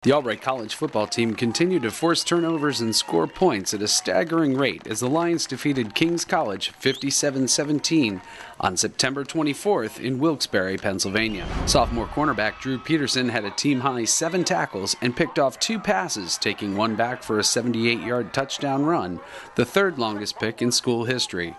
The Albright College football team continued to force turnovers and score points at a staggering rate as the Lions defeated Kings College 57-17 on September 24th in Wilkes-Barre, Pennsylvania. Sophomore cornerback Drew Peterson had a team-high 7 tackles and picked off 2 passes, taking one back for a 78-yard touchdown run, the third longest pick in school history.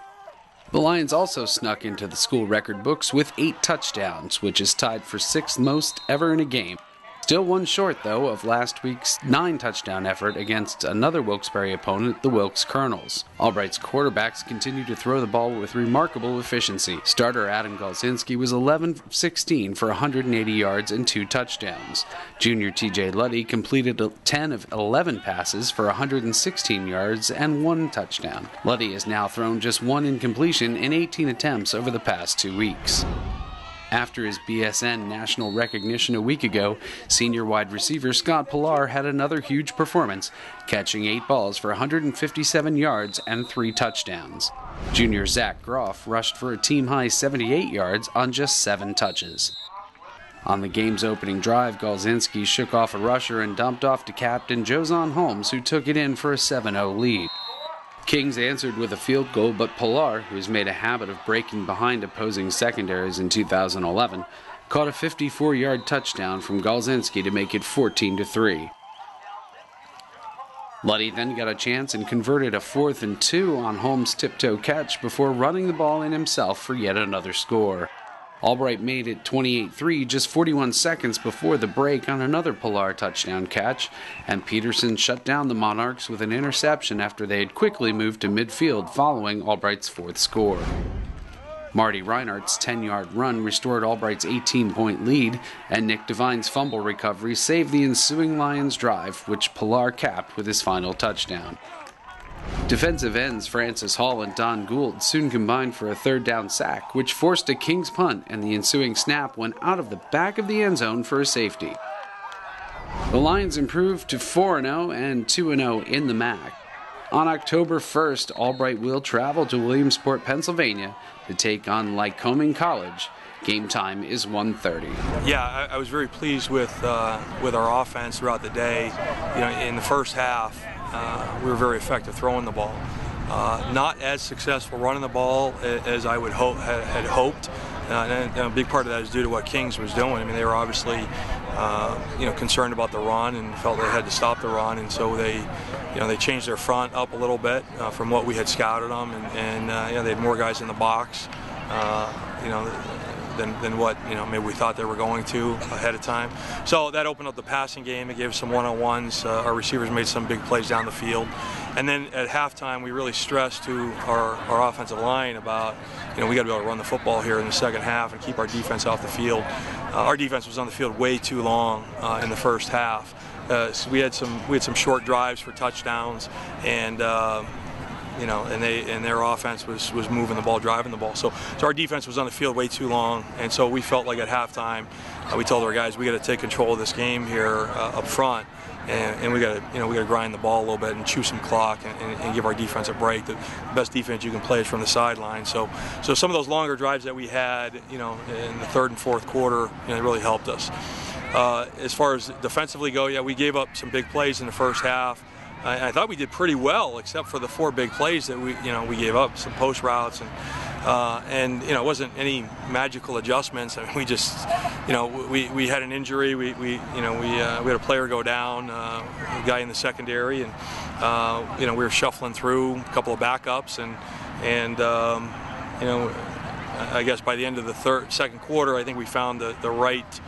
The Lions also snuck into the school record books with 8 touchdowns, which is tied for 6th most ever in a game. Still one short, though, of last week's 9-touchdown effort against another Wilkes-Barre opponent, the Wilkes Colonels. Albright's quarterbacks continue to throw the ball with remarkable efficiency. Starter Adam Galczynski was 11 of 16 for 180 yards and 2 touchdowns. Junior TJ Luddy completed 10 of 11 passes for 116 yards and 1 touchdown. Luddy has now thrown just 1 incompletion in 18 attempts over the past 2 weeks. After his BSN national recognition a week ago, senior wide receiver Scott Pillar had another huge performance, catching 8 balls for 157 yards and 3 touchdowns. Junior Zach Groff rushed for a team-high 78 yards on just 7 touches. On the game's opening drive, Galczynski shook off a rusher and dumped off to captain Jozon Holmes, who took it in for a 7-0 lead. Kings answered with a field goal, but Pillar, who's made a habit of breaking behind opposing secondaries in 2011, caught a 54-yard touchdown from Galczynski to make it 14-3. Luddy then got a chance and converted a 4th and 2 on Holmes' tiptoe catch before running the ball in himself for yet another score. Albright made it 28-3 just 41 seconds before the break on another Pillar touchdown catch, and Peterson shut down the Monarchs with an interception after they had quickly moved to midfield following Albright's 4th score. Marty Reinhardt's 10-yard run restored Albright's 18-point lead, and Nick Devine's fumble recovery saved the ensuing Lions drive, which Pillar capped with his final touchdown. Defensive ends Francis Hall and Don Gould soon combined for a 3rd down sack, which forced a Kings punt, and the ensuing snap went out of the back of the end zone for a safety. The Lions improved to 4-0 and 2-0 in the MAC. On October 1st, Albright will travel to Williamsport, Pennsylvania to take on Lycoming College. Game time is 1:30. Yeah, I was very pleased with our offense throughout the day. In the first half, we were very effective throwing the ball. Not as successful running the ball as I would had hoped. And a big part of that is due to what Kings was doing. I mean, they were obviously, concerned about the run and felt they had to stop the run, and so they changed their front up a little bit from what we had scouted them, and they had more guys in the box, than what maybe we thought they were going to ahead of time. So that opened up the passing game. It gave some one-on-ones. Our receivers made some big plays down the field. And then at halftime, we really stressed to our offensive line about, we got to be able to run the football here in the second half and keep our defense off the field. Our defense was on the field way too long in the first half. So we had some short drives for touchdowns, and and their offense was moving the ball, driving the ball. So our defense was on the field way too long, and so we felt like at halftime, we told our guys, we got to take control of this game here up front, and we got to grind the ball a little bit and chew some clock and give our defense a break. The best defense you can play is from the sideline. So some of those longer drives that we had, in the 3rd and 4th quarter, they really helped us. As far as defensively go, yeah, we gave up some big plays in the first half. I thought we did pretty well, except for the 4 big plays that we gave up, some post routes, and it wasn't any magical adjustments. I mean, we just, we had an injury. We had a player go down, a guy in the secondary, and we were shuffling through a couple of backups, and I guess by the end of the second quarter, I think we found the right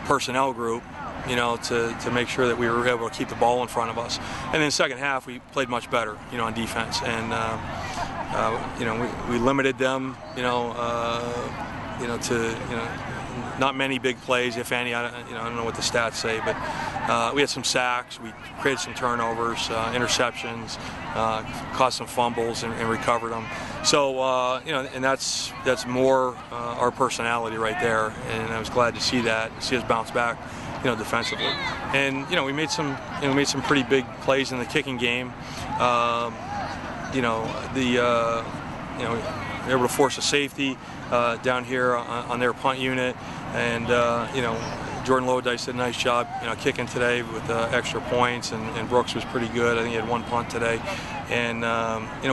personnel group, to make sure that we were able to keep the ball in front of us. And in the second half, we played much better, on defense. And, we limited them, to, not many big plays, if any. I don't know what the stats say, but we had some sacks, we created some turnovers, interceptions, caused some fumbles and recovered them. So, and that's more our personality right there. And I was glad to see us bounce back, defensively. And we made some pretty big plays in the kicking game. We were able to force a safety down here on their punt unit, and Jordan Lodice did a nice job, kicking today with extra points, and Brooks was pretty good. I think he had 1 punt today, and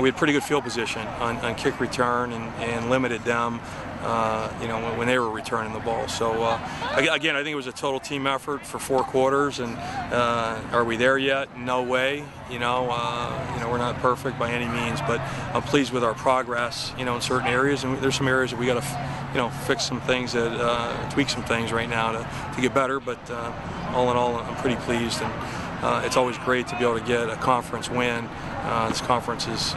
we had pretty good field position on kick return and limited them. When they were returning the ball. So again, I think it was a total team effort for 4 quarters. And are we there yet? No way. We're not perfect by any means, but I'm pleased with our progress. In certain areas, and there's some areas that we got to, fix some things, tweak some things right now to get better. But all in all, I'm pretty pleased, and it's always great to be able to get a conference win. This conference is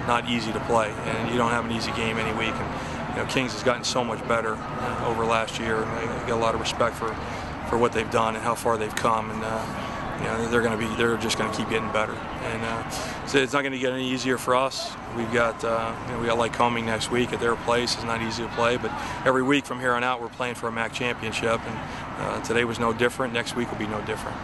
not easy to play, and you don't have an easy game any week. And Kings has gotten so much better over last year, and I got a lot of respect for what they've done and how far they've come, and they're just going to keep getting better, and so it's not going to get any easier for us. We've got we got Lycoming next week at their place. It's not easy to play, but every week from here on out we're playing for a MAC championship, and today was no different. Next week will be no different.